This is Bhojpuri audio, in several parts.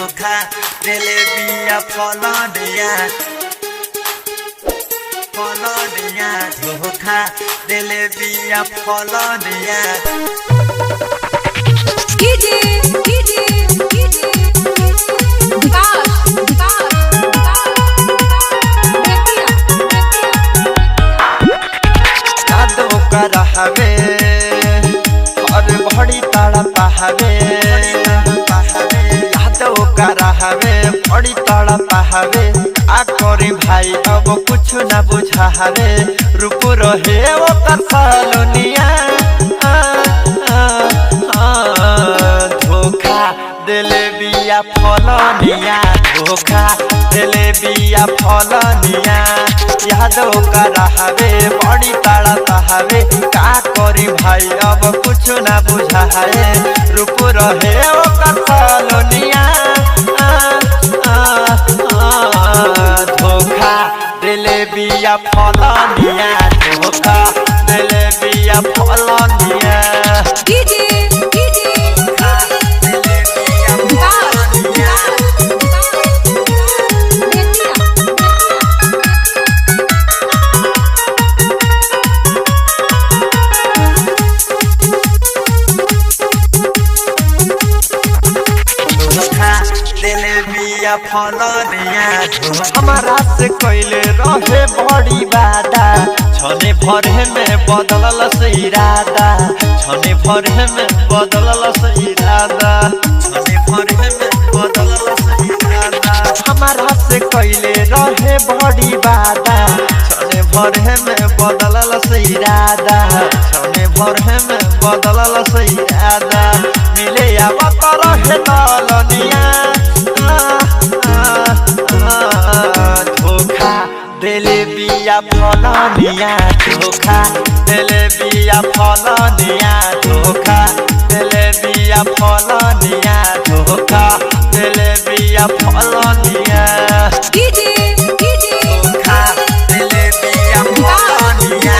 धोखा देले बिया फलनिया धोखा देले बिया फलनिया हवे और बड़ी ताड़ा पहावे यादव करा हवे बड़ी ताड़ा पहावे आ करी भाई अब कुछ न बुझा हवे रूप रहे वो कसलनिया धोखा दिले बिया फलनिया धोखा दिले बिया फलनिया यादव करा हवे बड़ी ताड़ा पहावे का करी भाई अब कुछ ना बुझा है रूप रहे ओ कसलनिया धोखा दिले बिया फलनिया धोखा दिले बिया फलनिया हमारा से कैले रहे बड़ी वादा छने भरे में बदलल से इरादा छने भरे में बदलल से इरादा छने भरे में बदलल से इरादा हमारा से कैले रहे बड़ी वादा छने भरे में बदलल से इरादा छने भरे में बदलल से इरादा मिले आवत रहे तलनिया धोखा दिले बिया फलनिया धोखा दिले बिया फलनिया धोखा दिले बिया फलनिया धोखा दिले बिया फलनिया धोखा दिले बिया फलनिया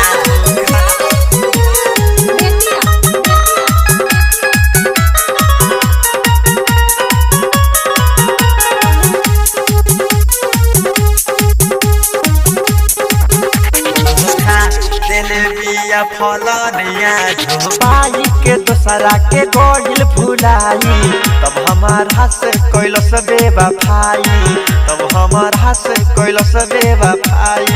फलनिया भाई के दोसरा के गोइल भुलाई तब हमारा से कोइलो से बेवफाई तब हमारा से कोइलो से बेवफाई